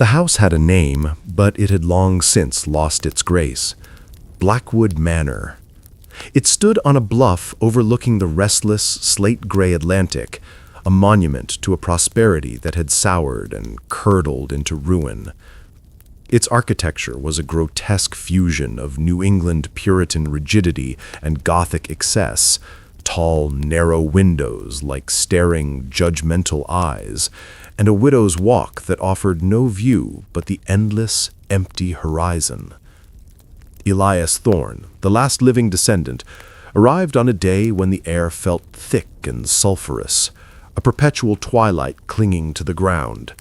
The house had a name, but it had long since lost its grace. Blackwood Manor. It stood on a bluff overlooking the restless, slate-gray Atlantic, a monument to a prosperity that had soured and curdled into ruin. Its architecture was a grotesque fusion of New England Puritan rigidity and Gothic excess, tall, narrow windows like staring, judgmental eyes, and a widow's walk that offered no view but the endless, empty horizon. Elias Thorne, the last living descendant, arrived on a day when the air felt thick and sulphurous, a perpetual twilight clinging to the ground.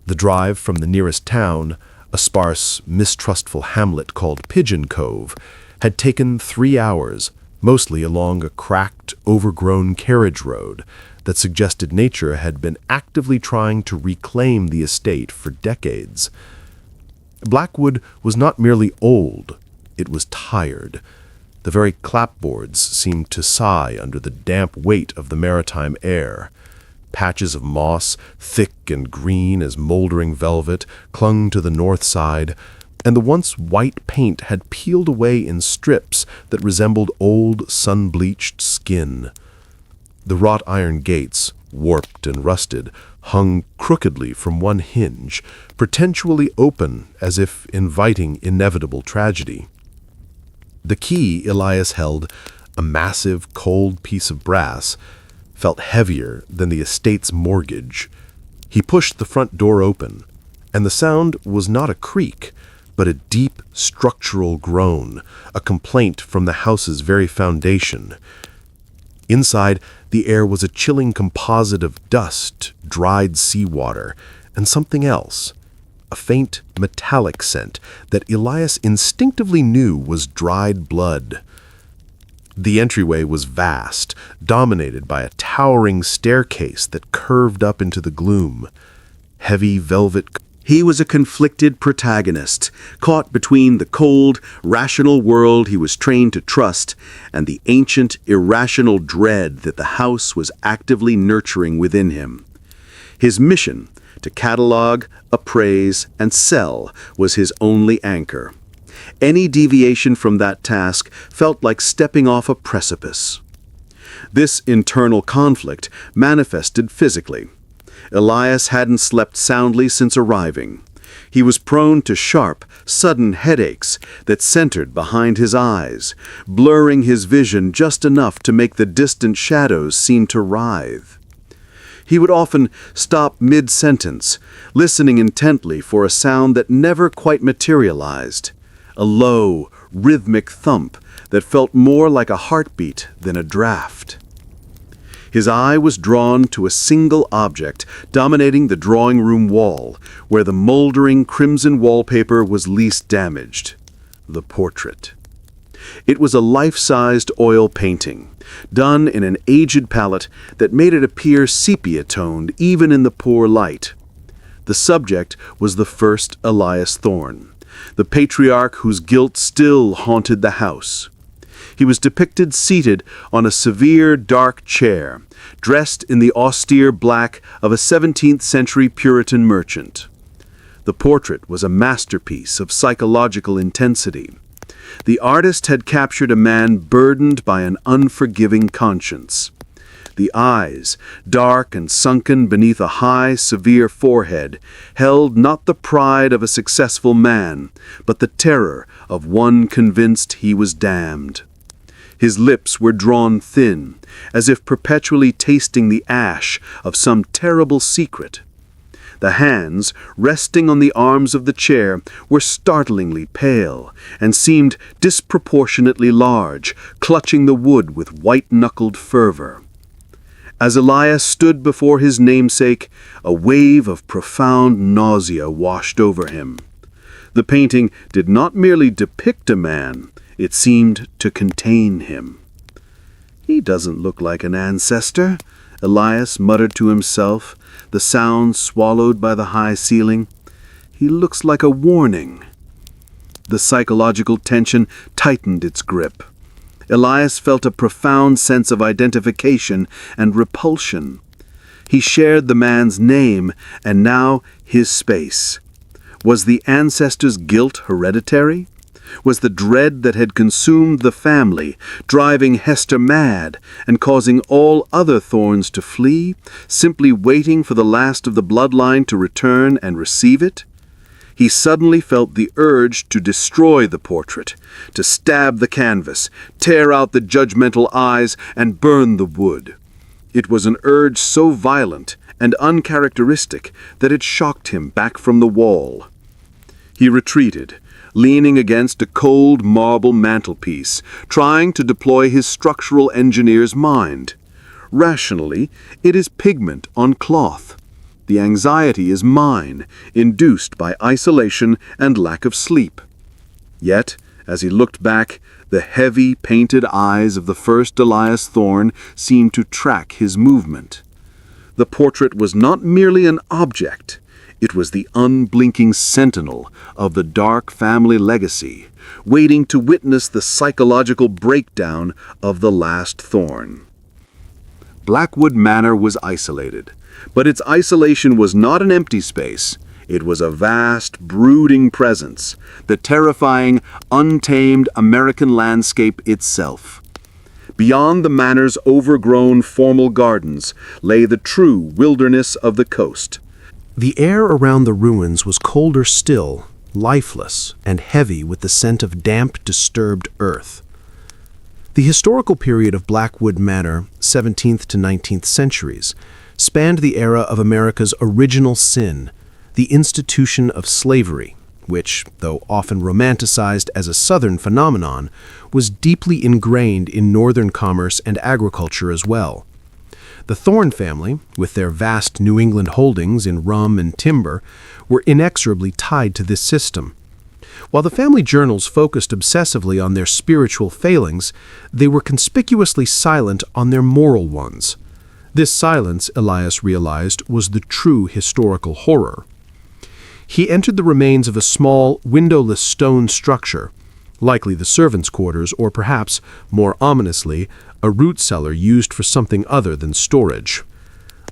The drive from the nearest town, a sparse, mistrustful hamlet called Pigeon Cove, had taken 3 hours, mostly along a cracked, overgrown carriage road that suggested nature had been actively trying to reclaim the estate for decades. Blackwood was not merely old, it was tired. The very clapboards seemed to sigh under the damp weight of the maritime air. Patches of moss, thick and green as moldering velvet, clung to the north side, and the once white paint had peeled away in strips that resembled old, sun-bleached skin. The wrought iron gates, warped and rusted, hung crookedly from one hinge, pretentiously open as if inviting inevitable tragedy. The key Elias held, a massive, cold piece of brass, felt heavier than the estate's mortgage. He pushed the front door open, and the sound was not a creak, but a deep, structural groan, a complaint from the house's very foundation. Inside, the air was a chilling composite of dust, dried seawater, and something else, a faint, metallic scent that Elias instinctively knew was dried blood. The entryway was vast, dominated by a towering staircase that curved up into the gloom. Heavy velvet. He was a conflicted protagonist, caught between the cold, rational world he was trained to trust and the ancient, irrational dread that the house was actively nurturing within him. His mission, to catalog, appraise, and sell, was his only anchor. Any deviation from that task felt like stepping off a precipice. This internal conflict manifested physically. Elias hadn't slept soundly since arriving. He was prone to sharp, sudden headaches that centered behind his eyes, blurring his vision just enough to make the distant shadows seem to writhe. He would often stop mid-sentence, listening intently for a sound that never quite materialized, a low, rhythmic thump that felt more like a heartbeat than a draft. His eye was drawn to a single object dominating the drawing room wall, where the moldering crimson wallpaper was least damaged: the portrait. It was a life-sized oil painting, done in an aged palette that made it appear sepia-toned even in the poor light. The subject was the first Elias Thorne, the patriarch whose guilt still haunted the house. He was depicted seated on a severe, dark chair, dressed in the austere black of a 17th-century Puritan merchant. The portrait was a masterpiece of psychological intensity. The artist had captured a man burdened by an unforgiving conscience. The eyes, dark and sunken beneath a high, severe forehead, held not the pride of a successful man, but the terror of one convinced he was damned. His lips were drawn thin, as if perpetually tasting the ash of some terrible secret. The hands, resting on the arms of the chair, were startlingly pale and seemed disproportionately large, clutching the wood with white-knuckled fervor. As Elias stood before his namesake, a wave of profound nausea washed over him. The painting did not merely depict a man, it seemed to contain him. "He doesn't look like an ancestor," Elias muttered to himself, the sound swallowed by the high ceiling. "He looks like a warning." The psychological tension tightened its grip. Elias felt a profound sense of identification and repulsion. He shared the man's name and now his space. Was the ancestors' guilt hereditary? Was the dread that had consumed the family, driving Hester mad and causing all other Thorns to flee, simply waiting for the last of the bloodline to return and receive it? He suddenly felt the urge to destroy the portrait, to stab the canvas, tear out the judgmental eyes, and burn the wood. It was an urge so violent and uncharacteristic that it shocked him back from the wall. He retreated, leaning against a cold marble mantelpiece, trying to deploy his structural engineer's mind. Rationally, it is pigment on cloth. The anxiety is mine, induced by isolation and lack of sleep. Yet, as he looked back, the heavy, painted eyes of the first Elias Thorne seemed to track his movement. The portrait was not merely an object. It was the unblinking sentinel of the dark family legacy, waiting to witness the psychological breakdown of the last Thorne. Blackwood Manor was isolated, but its isolation was not an empty space. It was a vast, brooding presence, the terrifying, untamed American landscape itself. Beyond the manor's overgrown formal gardens lay the true wilderness of the coast. The air around the ruins was colder still, lifeless, and heavy with the scent of damp, disturbed earth. The historical period of Blackwood Manor, 17th to 19th centuries, spanned the era of America's original sin, the institution of slavery, which, though often romanticized as a Southern phenomenon, was deeply ingrained in Northern commerce and agriculture as well. The Thorne family, with their vast New England holdings in rum and timber, were inexorably tied to this system. While the family journals focused obsessively on their spiritual failings, they were conspicuously silent on their moral ones. This silence, Elias realized, was the true historical horror. He entered the remains of a small, windowless stone structure, likely the servants' quarters, or perhaps, more ominously, a root cellar used for something other than storage.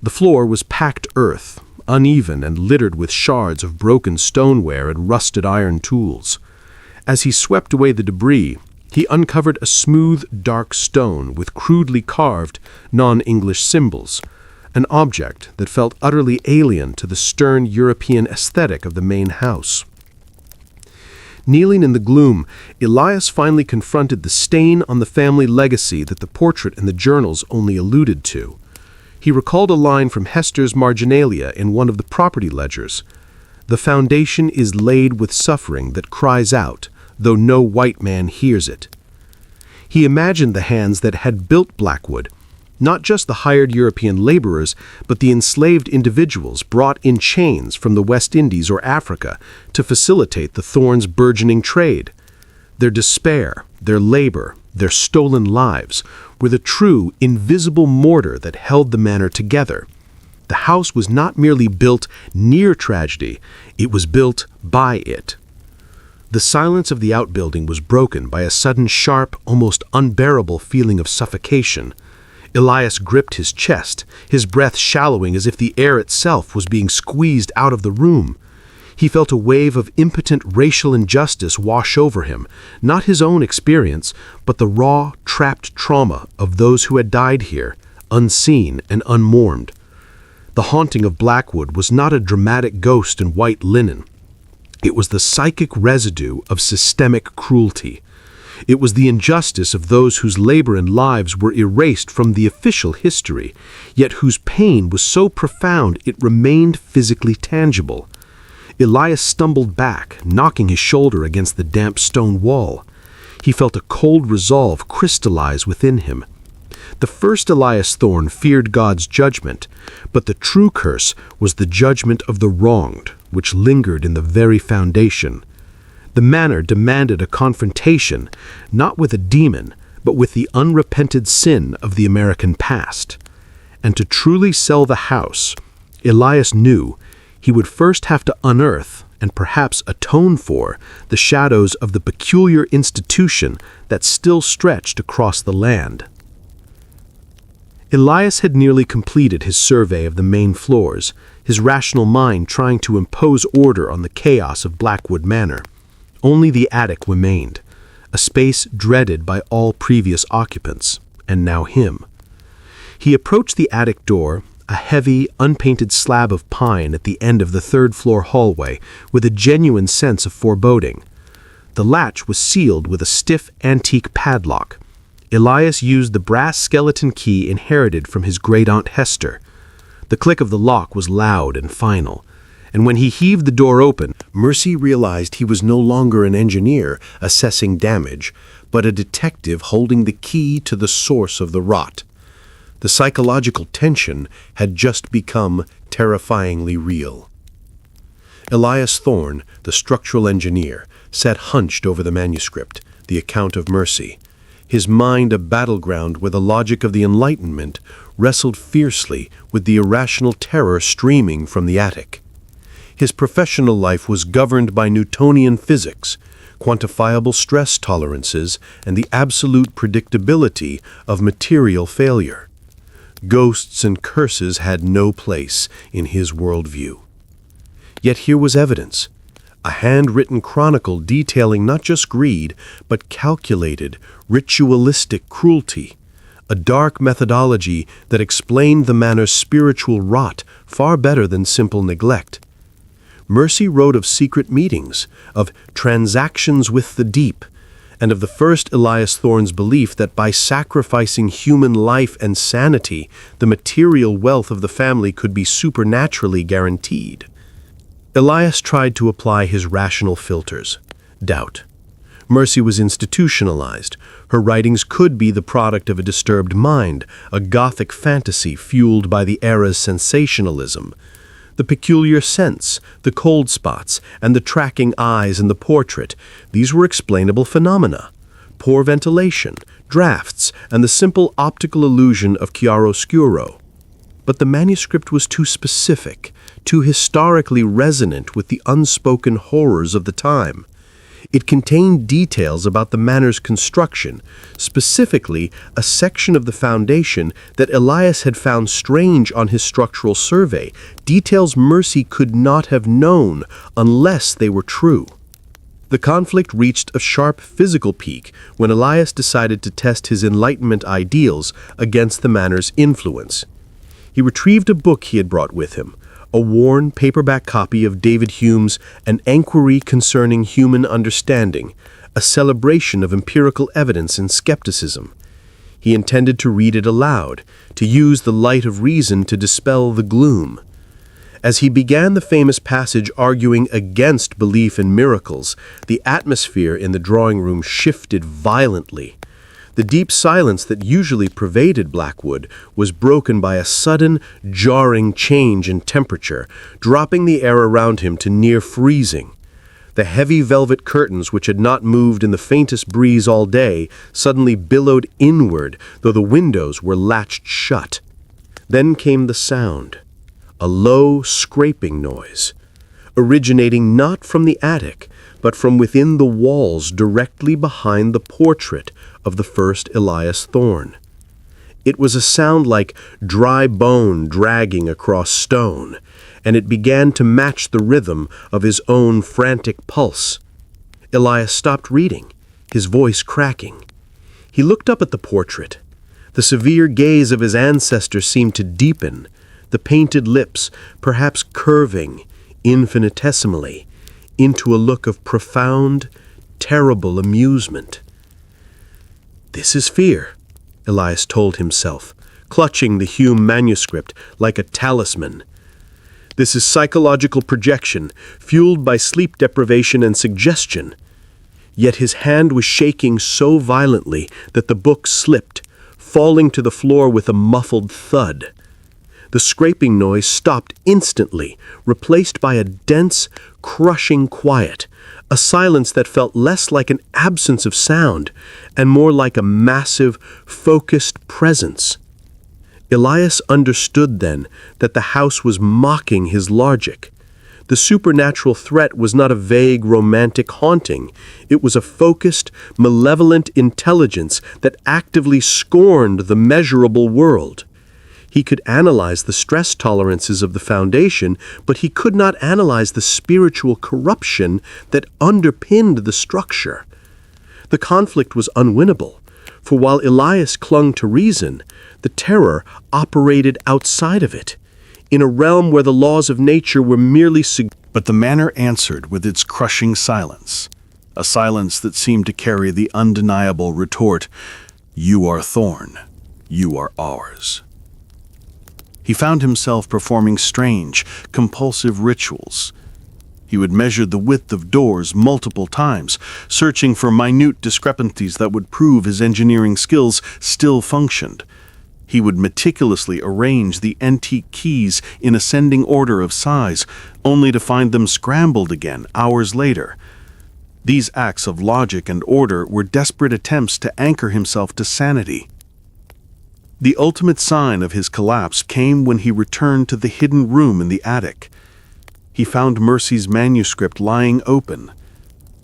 The floor was packed earth, uneven and littered with shards of broken stoneware and rusted iron tools. As he swept away the debris, he uncovered a smooth, dark stone with crudely carved, non-English symbols, an object that felt utterly alien to the stern European aesthetic of the main house. Kneeling in the gloom, Elias finally confronted the stain on the family legacy that the portrait and the journals only alluded to. He recalled a line from Hester's marginalia in one of the property ledgers. "The foundation is laid with suffering that cries out, though no white man hears it." He imagined the hands that had built Blackwood, not just the hired European laborers, but the enslaved individuals brought in chains from the West Indies or Africa to facilitate the Thornes' burgeoning trade. Their despair, their labor, their stolen lives were the true, invisible mortar that held the manor together. The house was not merely built near tragedy, it was built by it. The silence of the outbuilding was broken by a sudden sharp, almost unbearable feeling of suffocation. Elias gripped his chest, his breath shallowing as if the air itself was being squeezed out of the room. He felt a wave of impotent racial injustice wash over him, not his own experience, but the raw, trapped trauma of those who had died here, unseen and unmourned. The haunting of Blackwood was not a dramatic ghost in white linen. It was the psychic residue of systemic cruelty. It was the injustice of those whose labor and lives were erased from the official history, yet whose pain was so profound it remained physically tangible. Elias stumbled back, knocking his shoulder against the damp stone wall. He felt a cold resolve crystallize within him. The first Elias Thorne feared God's judgment, but the true curse was the judgment of the wronged, which lingered in the very foundation. The manor demanded a confrontation, not with a demon, but with the unrepented sin of the American past. And to truly sell the house, Elias knew he would first have to unearth and perhaps atone for the shadows of the peculiar institution that still stretched across the land. Elias had nearly completed his survey of the main floors, his rational mind trying to impose order on the chaos of Blackwood Manor. Only the attic remained, a space dreaded by all previous occupants, and now him. He approached the attic door, a heavy, unpainted slab of pine at the end of the third-floor hallway, with a genuine sense of foreboding. The latch was sealed with a stiff, antique padlock. Elias used the brass skeleton key inherited from his great-aunt Hester. The click of the lock was loud and final, and when he heaved the door open, Mercy realized he was no longer an engineer assessing damage, but a detective holding the key to the source of the rot. The psychological tension had just become terrifyingly real. Elias Thorne, the structural engineer, sat hunched over the manuscript, the account of Mercy. His mind, a battleground where the logic of the Enlightenment wrestled fiercely with the irrational terror streaming from the attic. His professional life was governed by Newtonian physics, quantifiable stress tolerances, and the absolute predictability of material failure. Ghosts and curses had no place in his worldview. Yet here was evidence. A handwritten chronicle detailing not just greed, but calculated, ritualistic cruelty, a dark methodology that explained the manor's spiritual rot far better than simple neglect. Mercy wrote of secret meetings, of transactions with the deep, and of the first Elias Thorne's belief that by sacrificing human life and sanity, the material wealth of the family could be supernaturally guaranteed. Elias tried to apply his rational filters. Doubt. Mercy was institutionalized. Her writings could be the product of a disturbed mind, a Gothic fantasy fueled by the era's sensationalism. The peculiar scents, the cold spots, and the tracking eyes in the portrait, these were explainable phenomena. Poor ventilation, drafts, and the simple optical illusion of chiaroscuro. But the manuscript was too specific, too historically resonant with the unspoken horrors of the time. It contained details about the manor's construction, specifically a section of the foundation that Elias had found strange on his structural survey, details Mercy could not have known unless they were true. The conflict reached a sharp physical peak when Elias decided to test his Enlightenment ideals against the manor's influence. He retrieved a book he had brought with him, a worn paperback copy of David Hume's An Enquiry Concerning Human Understanding, a celebration of empirical evidence and skepticism. He intended to read it aloud, to use the light of reason to dispel the gloom. As he began the famous passage arguing against belief in miracles, the atmosphere in the drawing room shifted violently. The deep silence that usually pervaded Blackwood was broken by a sudden, jarring change in temperature, dropping the air around him to near freezing. The heavy velvet curtains, which had not moved in the faintest breeze all day, suddenly billowed inward, though the windows were latched shut. Then came the sound, a low, scraping noise, originating not from the attic, but from within the walls directly behind the portrait of the first Elias Thorne. It was a sound like dry bone dragging across stone, and it began to match the rhythm of his own frantic pulse. Elias stopped reading, his voice cracking. He looked up at the portrait. The severe gaze of his ancestor seemed to deepen, the painted lips perhaps curving infinitesimally into a look of profound, terrible amusement. "This is fear," Elias told himself, clutching the Hume manuscript like a talisman. "This is psychological projection, fueled by sleep deprivation and suggestion." Yet his hand was shaking so violently that the book slipped, falling to the floor with a muffled thud. The scraping noise stopped instantly, replaced by a dense, crushing quiet, a silence that felt less like an absence of sound and more like a massive, focused presence. Elias understood then that the house was mocking his logic. The supernatural threat was not a vague, romantic haunting. It was a focused, malevolent intelligence that actively scorned the measurable world. He could analyze the stress tolerances of the foundation, but he could not analyze the spiritual corruption that underpinned the structure. The conflict was unwinnable, for while Elias clung to reason, the terror operated outside of it, in a realm where the laws of nature were merely But the manor answered with its crushing silence, a silence that seemed to carry the undeniable retort, "You are Thorn, you are ours." He found himself performing strange, compulsive rituals. He would measure the width of doors multiple times, searching for minute discrepancies that would prove his engineering skills still functioned. He would meticulously arrange the antique keys in ascending order of size, only to find them scrambled again hours later. These acts of logic and order were desperate attempts to anchor himself to sanity. The ultimate sign of his collapse came when he returned to the hidden room in the attic. He found Mercy's manuscript lying open.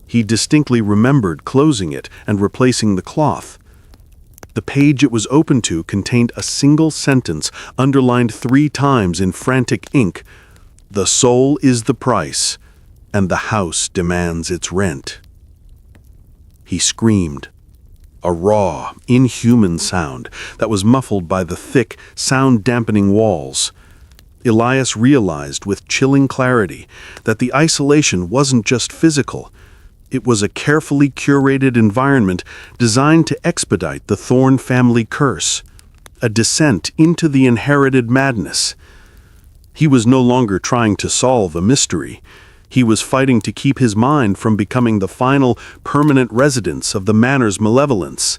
He distinctly remembered closing it and replacing the cloth. The page it was open to contained a single sentence underlined 3 times in frantic ink. "The soul is the price, and the house demands its rent." He screamed. A raw, inhuman sound that was muffled by the thick, sound-dampening walls. Elias realized with chilling clarity that the isolation wasn't just physical. It was a carefully curated environment designed to expedite the Thorn family curse, a descent into the inherited madness. He was no longer trying to solve a mystery. He was fighting to keep his mind from becoming the final, permanent residence of the manor's malevolence.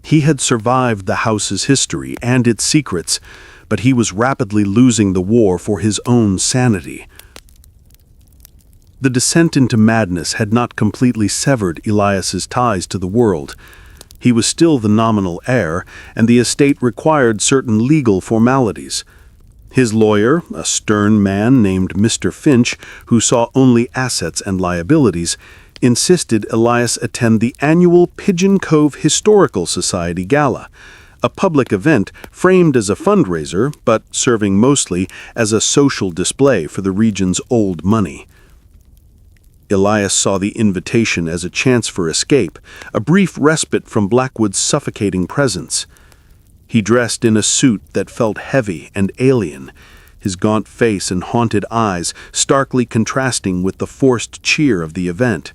He had survived the house's history and its secrets, but he was rapidly losing the war for his own sanity. The descent into madness had not completely severed Elias's ties to the world. He was still the nominal heir, and the estate required certain legal formalities. His lawyer, a stern man named Mr. Finch, who saw only assets and liabilities, insisted Elias attend the annual Pigeon Cove Historical Society Gala, a public event framed as a fundraiser but serving mostly as a social display for the region's old money. Elias saw the invitation as a chance for escape, a brief respite from Blackwood's suffocating presence. He dressed in a suit that felt heavy and alien, his gaunt face and haunted eyes starkly contrasting with the forced cheer of the event.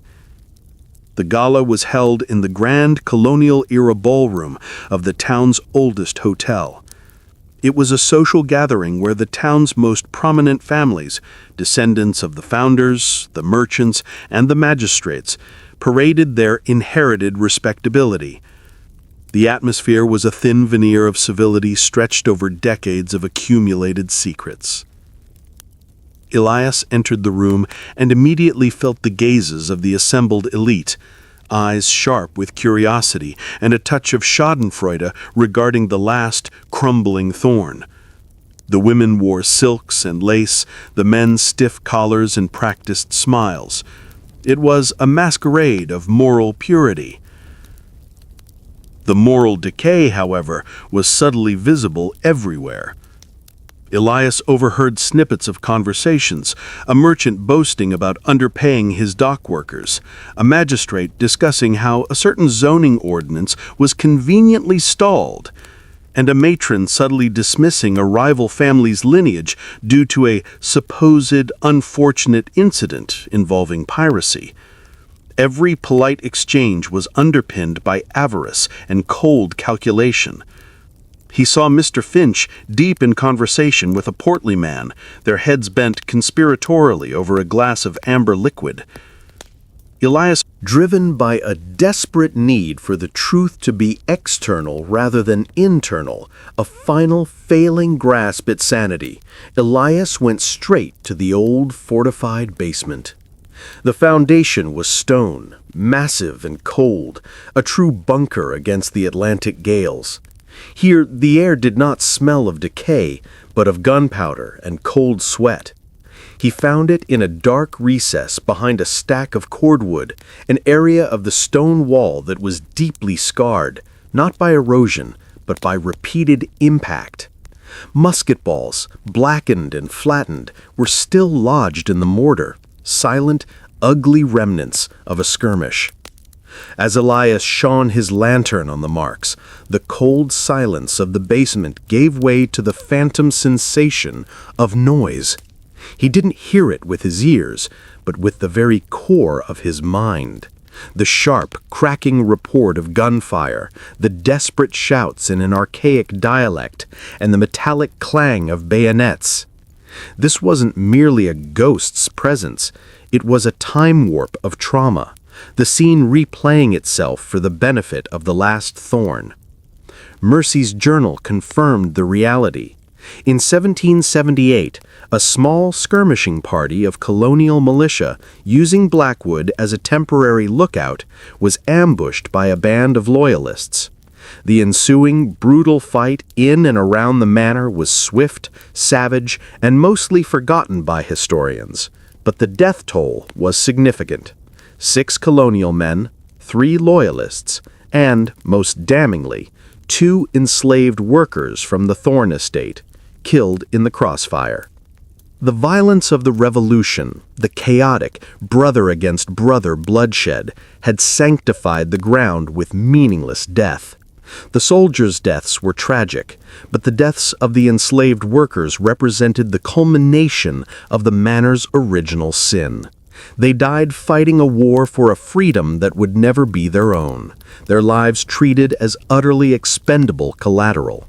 The gala was held in the grand colonial-era ballroom of the town's oldest hotel. It was a social gathering where the town's most prominent families, descendants of the founders, the merchants, and the magistrates, paraded their inherited respectability. The atmosphere was a thin veneer of civility stretched over decades of accumulated secrets. Elias entered the room and immediately felt the gazes of the assembled elite, eyes sharp with curiosity and a touch of schadenfreude regarding the last crumbling Thorn. The women wore silks and lace, the men stiff collars and practiced smiles. It was a masquerade of moral purity. The moral decay, however, was subtly visible everywhere. Elias overheard snippets of conversations, a merchant boasting about underpaying his dock workers, a magistrate discussing how a certain zoning ordinance was conveniently stalled, and a matron subtly dismissing a rival family's lineage due to a supposed unfortunate incident involving piracy. Every polite exchange was underpinned by avarice and cold calculation. He saw Mr. Finch deep in conversation with a portly man, their heads bent conspiratorially over a glass of amber liquid. Elias, Driven by a desperate need for the truth to be external rather than internal, a final failing grasp at sanity, Elias went straight to the old fortified basement. The foundation was stone, massive and cold, a true bunker against the Atlantic gales. Here, the air did not smell of decay, but of gunpowder and cold sweat. He found it in a dark recess behind a stack of cordwood, an area of the stone wall that was deeply scarred, not by erosion, but by repeated impact. Musket balls, blackened and flattened, were still lodged in the mortar, silent, ugly remnants of a skirmish. As Elias shone his lantern on the marks, the cold silence of the basement gave way to the phantom sensation of noise. He didn't hear it with his ears, but with the very core of his mind. The sharp, cracking report of gunfire, the desperate shouts in an archaic dialect, and the metallic clang of bayonets. This wasn't merely a ghost's presence, it was a time warp of trauma, the scene replaying itself for the benefit of the last thorn. Mercy's journal confirmed the reality. In 1778, a small skirmishing party of colonial militia, using Blackwood as a temporary lookout, was ambushed by a band of loyalists. The ensuing brutal fight in and around the manor was swift, savage, and mostly forgotten by historians. But the death toll was significant. 6 colonial men, 3 loyalists, and, most damningly, 2 enslaved workers from the Thorne estate, killed in the crossfire. The violence of the revolution, the chaotic, brother-against-brother bloodshed, had sanctified the ground with meaningless death. The soldiers' deaths were tragic, but the deaths of the enslaved workers represented the culmination of the manor's original sin. They died fighting a war for a freedom that would never be their own, their lives treated as utterly expendable collateral.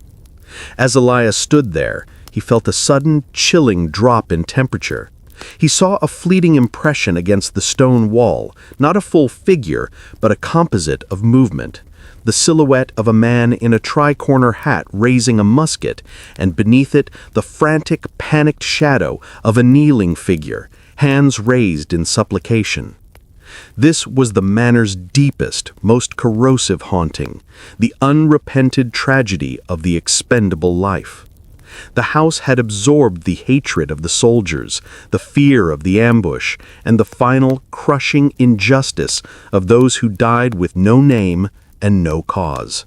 As Elias stood there, he felt a sudden, chilling drop in temperature. He saw a fleeting impression against the stone wall, not a full figure, but a composite of movement. The silhouette of a man in a tri-corner hat raising a musket, and beneath it the frantic, panicked shadow of a kneeling figure, hands raised in supplication. This was the manor's deepest, most corrosive haunting, the unrepented tragedy of the expendable life. The house had absorbed the hatred of the soldiers, the fear of the ambush, and the final, crushing injustice of those who died with no name and no cause.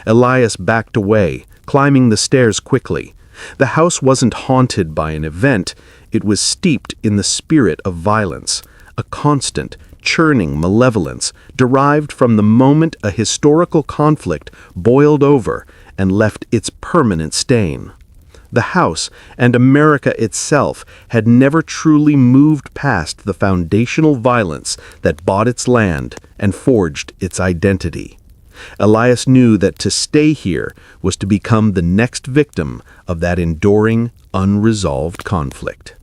Elias backed away, climbing the stairs quickly. The house wasn't haunted by an event, it was steeped in the spirit of violence, a constant, churning malevolence derived from the moment a historical conflict boiled over and left its permanent stain. The house and America itself had never truly moved past the foundational violence that bought its land and forged its identity. Elias knew that to stay here was to become the next victim of that enduring, unresolved conflict.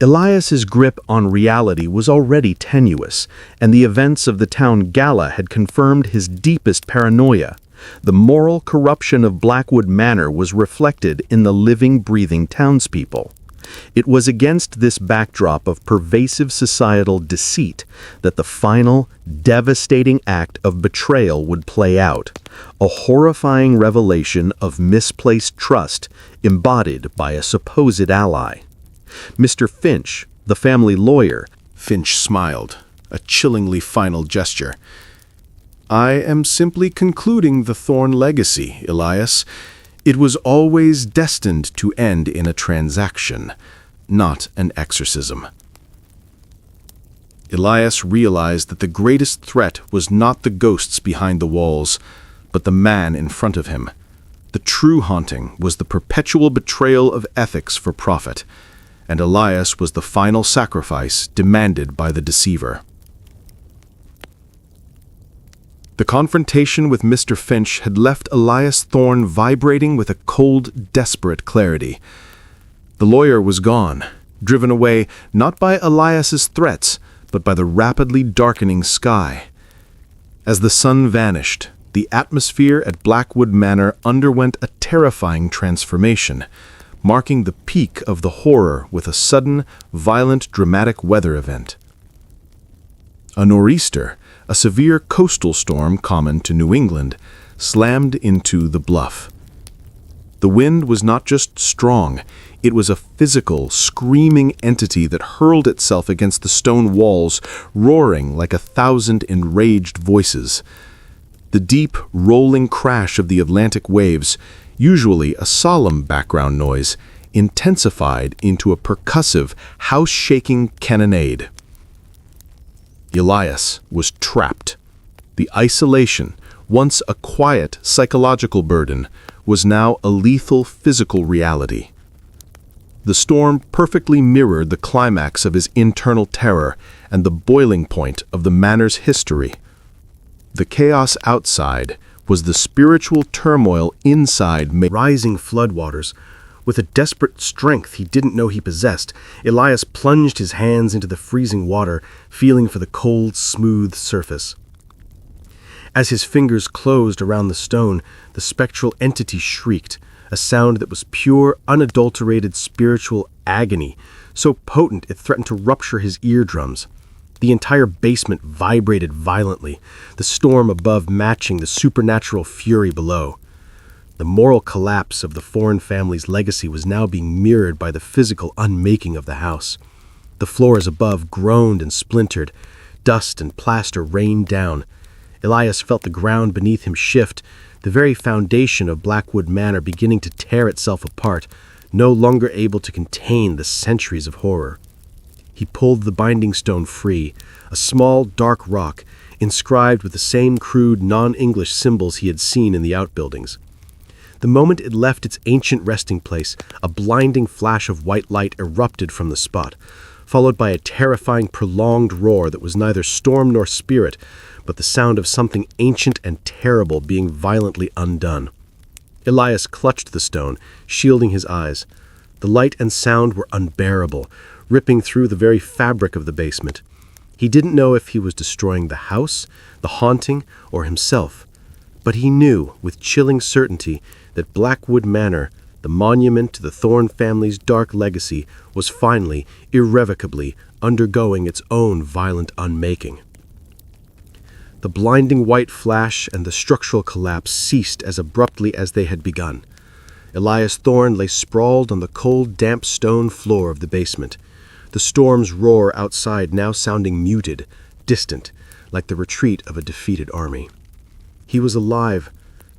Elias's grip on reality was already tenuous, and the events of the town gala had confirmed his deepest paranoia. The moral corruption of Blackwood Manor was reflected in the living, breathing townspeople. It was against this backdrop of pervasive societal deceit that the final, devastating act of betrayal would play out, a horrifying revelation of misplaced trust embodied by a supposed ally. Mr. Finch, the family lawyer, Finch smiled, a chillingly final gesture. I am simply concluding the Thorne legacy, Elias. It was always destined to end in a transaction, not an exorcism. Elias realized that the greatest threat was not the ghosts behind the walls, but the man in front of him. The true haunting was the perpetual betrayal of ethics for profit, and Elias was the final sacrifice demanded by the deceiver. The confrontation with Mr. Finch had left Elias Thorne vibrating with a cold, desperate clarity. The lawyer was gone, driven away not by Elias's threats, but by the rapidly darkening sky. As the sun vanished, the atmosphere at Blackwood Manor underwent a terrifying transformation, marking the peak of the horror with a sudden, violent, dramatic weather event. A nor'easter, a severe coastal storm common to New England, slammed into the bluff. The wind was not just strong, it was a physical, screaming entity that hurled itself against the stone walls, roaring like 1,000 enraged voices. The deep, rolling crash of the Atlantic waves, usually a solemn background noise, intensified into a percussive, house-shaking cannonade. Elias was trapped. The isolation, once a quiet psychological burden, was now a lethal physical reality. The storm perfectly mirrored the climax of his internal terror and the boiling point of the manor's history. The chaos outside was the spiritual turmoil inside. Rising floodwaters. With a desperate strength he didn't know he possessed, Elias plunged his hands into the freezing water, feeling for the cold, smooth surface. As his fingers closed around the stone, the spectral entity shrieked, a sound that was pure, unadulterated spiritual agony, so potent it threatened to rupture his eardrums. The entire basement vibrated violently, the storm above matching the supernatural fury below. The moral collapse of the Thorne family's legacy was now being mirrored by the physical unmaking of the house. The floors above groaned and splintered. Dust and plaster rained down. Elias felt the ground beneath him shift, the very foundation of Blackwood Manor beginning to tear itself apart, no longer able to contain the centuries of horror. He pulled the binding stone free, a small, dark rock, inscribed with the same crude, non-English symbols he had seen in the outbuildings. The moment it left its ancient resting place, a blinding flash of white light erupted from the spot, followed by a terrifying, prolonged roar that was neither storm nor spirit, but the sound of something ancient and terrible being violently undone. Elias clutched the stone, shielding his eyes. The light and sound were unbearable, ripping through the very fabric of the basement. He didn't know if he was destroying the house, the haunting, or himself, but he knew with chilling certainty that Blackwood Manor, the monument to the Thorne family's dark legacy, was finally, irrevocably, undergoing its own violent unmaking. The blinding white flash and the structural collapse ceased as abruptly as they had begun. Elias Thorne lay sprawled on the cold, damp stone floor of the basement, the storm's roar outside now sounding muted, distant, like the retreat of a defeated army. He was alive,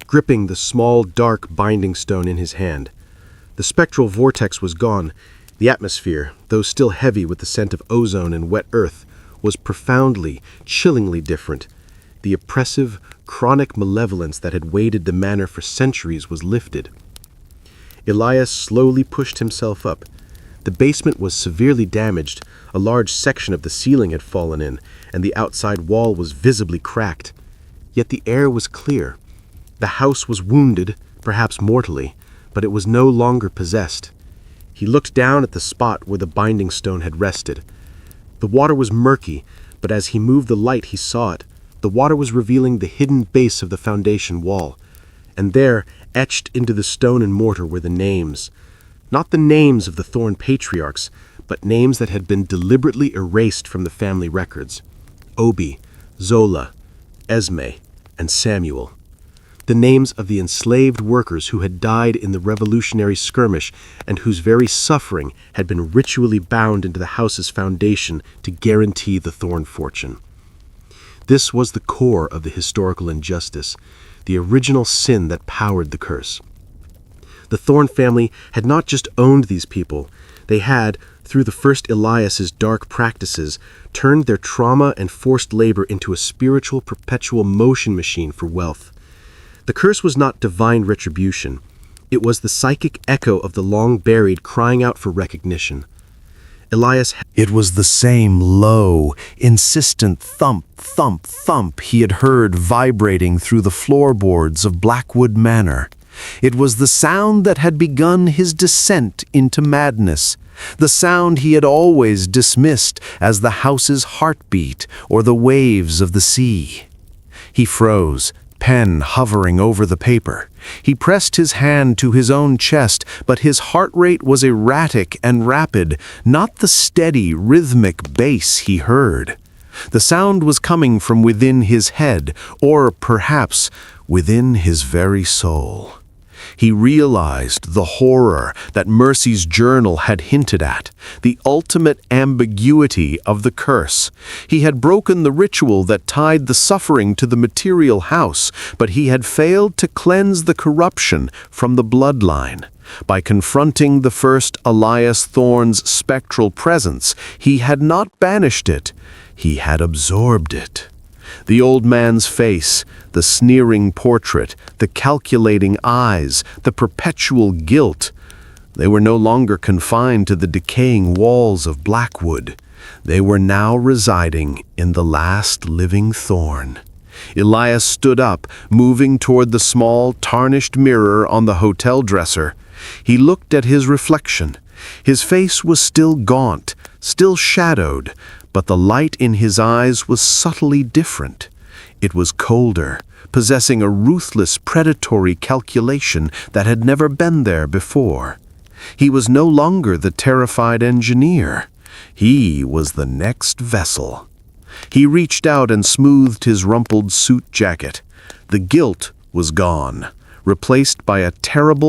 gripping the small, dark binding stone in his hand. The spectral vortex was gone. The atmosphere, though still heavy with the scent of ozone and wet earth, was profoundly, chillingly different. The oppressive, chronic malevolence that had weighted the manor for centuries was lifted. Elias slowly pushed himself up. The basement was severely damaged. A large section of the ceiling had fallen in, and the outside wall was visibly cracked. Yet the air was clear. The house was wounded, perhaps mortally, but it was no longer possessed. He looked down at the spot where the binding stone had rested. The water was murky, but as he moved the light he saw it. The water was revealing the hidden base of the foundation wall, and there, etched into the stone and mortar, were the names. Not the names of the Thorne patriarchs, but names that had been deliberately erased from the family records. Obi, Zola, Esme, and Samuel. The names of the enslaved workers who had died in the revolutionary skirmish and whose very suffering had been ritually bound into the house's foundation to guarantee the Thorne fortune. This was the core of the historical injustice, the original sin that powered the curse. The Thorne family had not just owned these people, they had, through the first Elias's dark practices, turned their trauma and forced labor into a spiritual perpetual motion machine for wealth. The curse was not divine retribution. It was the psychic echo of the long-buried crying out for recognition. It was the same low, insistent thump, thump, thump he had heard vibrating through the floorboards of Blackwood Manor. It was the sound that had begun his descent into madness, the sound he had always dismissed as the house's heartbeat or the waves of the sea. He froze, pen hovering over the paper. He pressed his hand to his own chest, but his heart rate was erratic and rapid, not the steady, rhythmic bass he heard. The sound was coming from within his head, or perhaps within his very soul. He realized the horror that Mercy's journal had hinted at, the ultimate ambiguity of the curse. He had broken the ritual that tied the suffering to the material house, but he had failed to cleanse the corruption from the bloodline. By confronting the first Elias Thorne's spectral presence, he had not banished it, he had absorbed it. The old man's face, the sneering portrait, the calculating eyes, the perpetual guilt, they were no longer confined to the decaying walls of Blackwood. They were now residing in the last living Thorne. Elias stood up, moving toward the small, tarnished mirror on the hotel dresser. He looked at his reflection. His face was still gaunt, still shadowed, but the light in his eyes was subtly different. It was colder, possessing a ruthless, predatory calculation that had never been there before. He was no longer the terrified engineer. He was the next vessel. He reached out and smoothed his rumpled suit jacket. The guilt was gone, replaced by a terrible